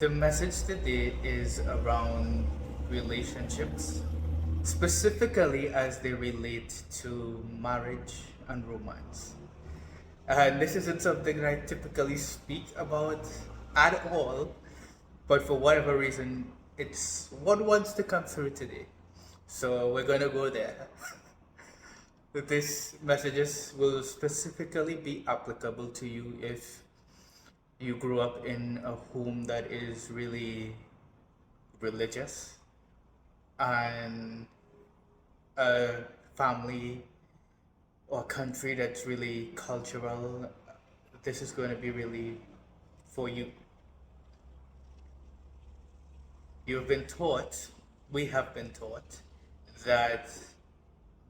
The message today is around relationships, specifically as they relate to marriage and romance. And this isn't something that I typically speak about at all, but for whatever reason, it's what wants to come through today. So we're gonna go there. These messages will specifically be applicable to you if you grew up in a home that is really religious and a family or country that's really cultural. This is going to be really for you. You've been taught, we have been taught, that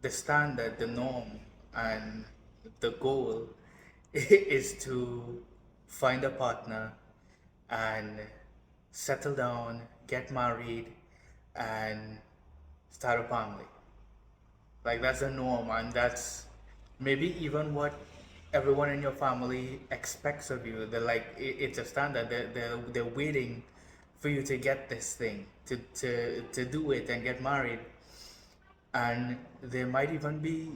the standard, the norm, and the goal is to find a partner and settle down, get married, and start a family. Like that's the norm, and that's maybe even what everyone in your family expects of you. They're like it's a standard. They're waiting for you to get this thing, to do it and get married. And there might even be,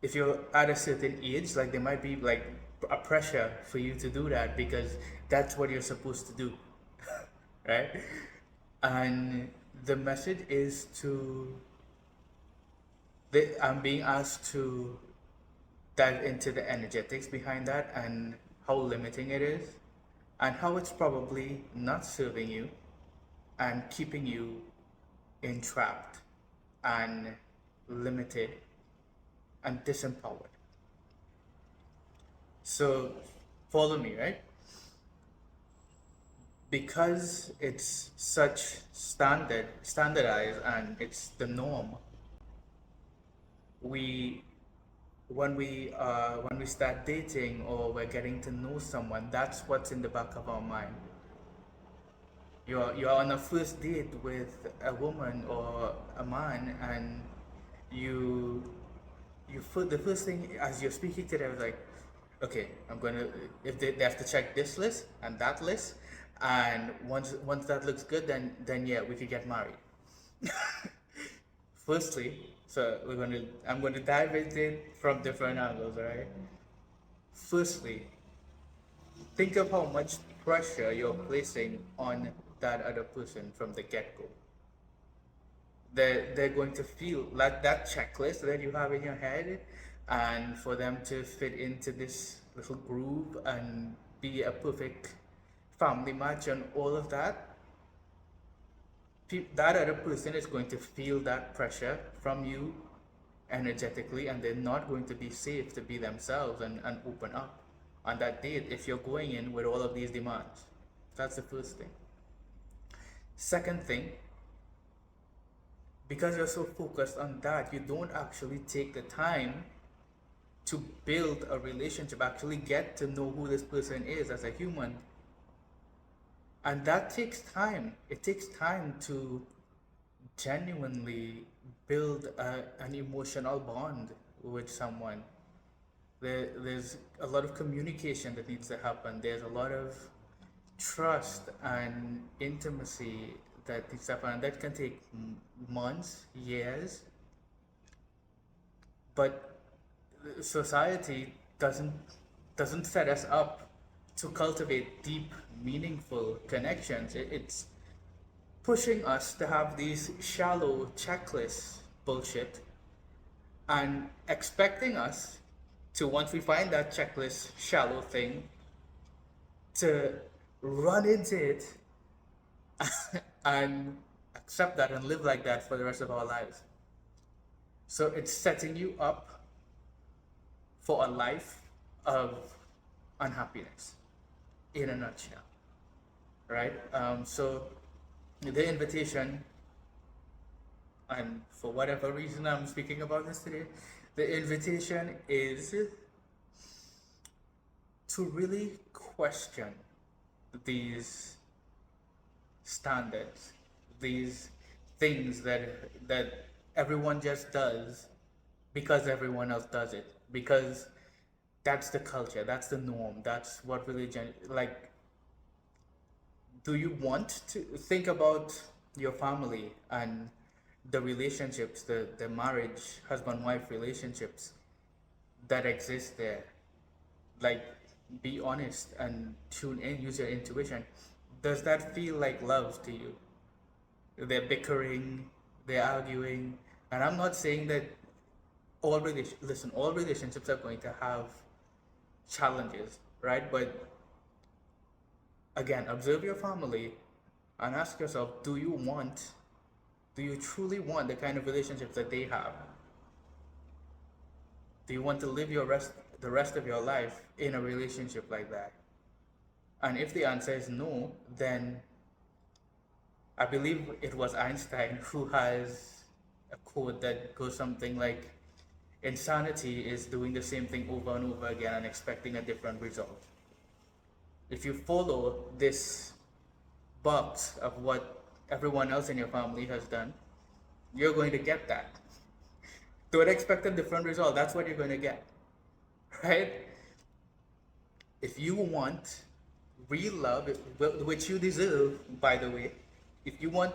if you're at a certain age, like there might be like a pressure for you to do that because that's what you're supposed to do, right? And the message is I'm being asked to dive into the energetics behind that and how limiting it is and how it's probably not serving you and keeping you entrapped and limited and disempowered. So follow me, right? Because it's such standardized and it's the norm, we when we start dating or we're getting to know someone, that's what's in the back of our mind. You're on a first date with a woman or a man, and you the first thing as you're speaking to them is like, okay, I'm gonna if they have to check this list and that list, and once that looks good, then yeah, we could get married. Firstly, so I'm gonna dive into it from different angles, alright? Firstly, think of how much pressure you're placing on that other person from the get-go. They're going to feel like that checklist that you have in your head, and for them to fit into this little groove and be a perfect family match and all of that, that other person is going to feel that pressure from you energetically, and they're not going to be safe to be themselves and open up on that date if you're going in with all of these demands. That's the first thing. Second thing, because you're so focused on that, you don't actually take the time to build a relationship, actually get to know who this person is as a human. And that takes time. It takes time to genuinely build an emotional bond with someone. There's a lot of communication that needs to happen. There's a lot of trust and intimacy that needs to happen. And that can take months, years. But society doesn't set us up to cultivate deep, meaningful connections. It's pushing us to have these shallow checklist bullshit and expecting us to, once we find that checklist shallow thing, to run into it and accept that and live like that for the rest of our lives. So it's setting you up for a life of unhappiness in a nutshell, right? So the invitation, and for whatever reason I'm speaking about this today, the invitation is to really question these standards, these things that everyone just does because everyone else does it, because that's the culture, that's the norm, that's what religion, like Do you want to think about your family and the relationships, the marriage, husband wife relationships that exist there? Like, be honest and tune in, use your intuition. Does that feel like love to you? They're bickering, they're arguing, and I'm not saying that all relationships are going to have challenges, right? But again, observe your family and ask yourself, do you truly want the kind of relationships that they have? Do you want to live the rest of your life in a relationship like that? And if the answer is no, then I believe it was Einstein who has a quote that goes something like, insanity is doing the same thing over and over again and expecting a different result. If you follow this box of what everyone else in your family has done, you're going to get that. Don't expect a different result. That's what you're going to get, right? If you want real love, which you deserve, by the way, if you want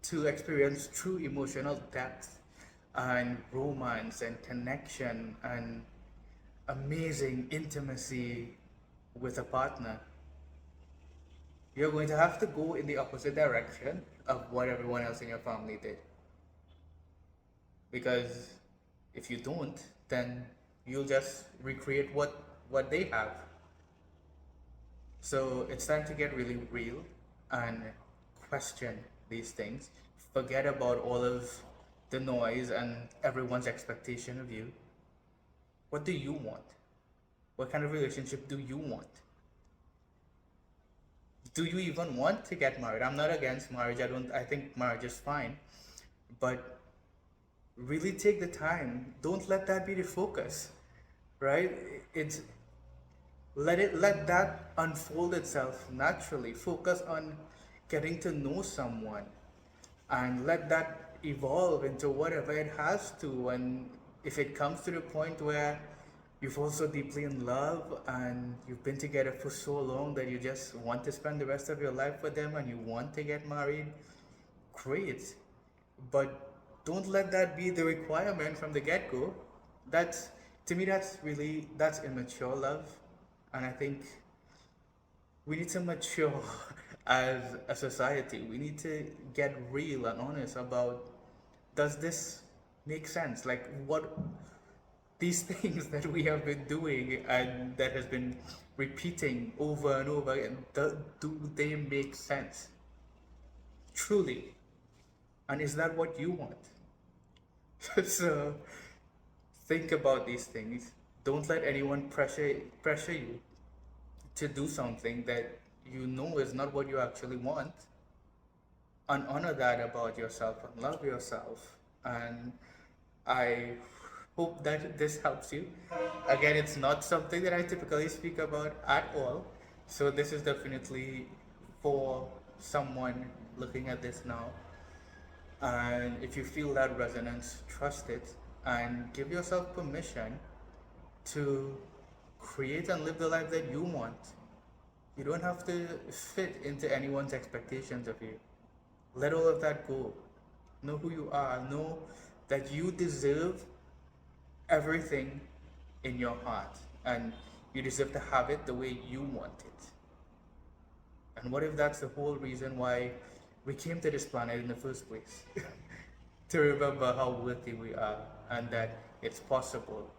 to experience true emotional depth and romance and connection and amazing intimacy with a partner, you're going to have to go in the opposite direction of what everyone else in your family did. Because if you don't, then you'll just recreate what they have. So it's time to get really real and question these things. Forget about all of the noise and everyone's expectation of you. What do you want? What kind of relationship do you want? Do you even want to get married? I'm not against marriage. I think marriage is fine. But really take the time. Don't let that be the focus. Right? It's let that unfold itself naturally. Focus on getting to know someone and let that evolve into whatever it has to. And if it comes to the point where you've also deeply in love and you've been together for so long that you just want to spend the rest of your life with them and you want to get married, great. But don't let that be the requirement from the get-go. That's, to me, that's immature love. And I think we need to mature as a society. We need to get real and honest about, does this make sense? Like, what these things that we have been doing and that has been repeating over and over again, do they make sense? Truly. And is that what you want? So think about these things. Don't let anyone pressure you to do something that you know is not what you actually want. And honor that about yourself and love yourself. And I hope that this helps you. Again, it's not something that I typically speak about at all. So this is definitely for someone looking at this now. And if you feel that resonance, trust it and give yourself permission to create and live the life that you want. You don't have to fit into anyone's expectations of you. Let all of that go. Know who you are. Know that you deserve everything in your heart and you deserve to have it the way you want it. And what if that's the whole reason why we came to this planet in the first place? To remember how worthy we are and that it's possible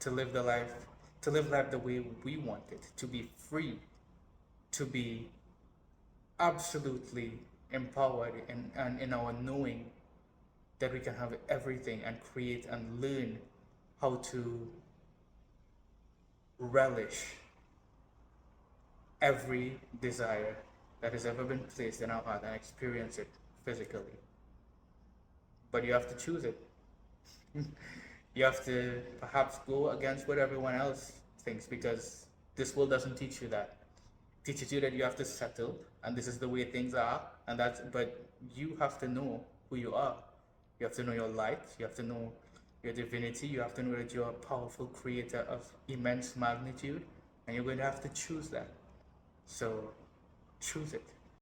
to live life the way we want it, to be free, to be absolutely empowered and in our knowing that we can have everything and create and learn how to relish every desire that has ever been placed in our heart and experience it physically. But you have to choose it. You have to perhaps go against what everyone else thinks because this world doesn't teach you that. It teaches you that you have to settle and this is the way things are and that's, but you have to know who you are. You have to know your light, you have to know your divinity, you have to know that you're a powerful creator of immense magnitude and you're going to have to choose that. So choose it.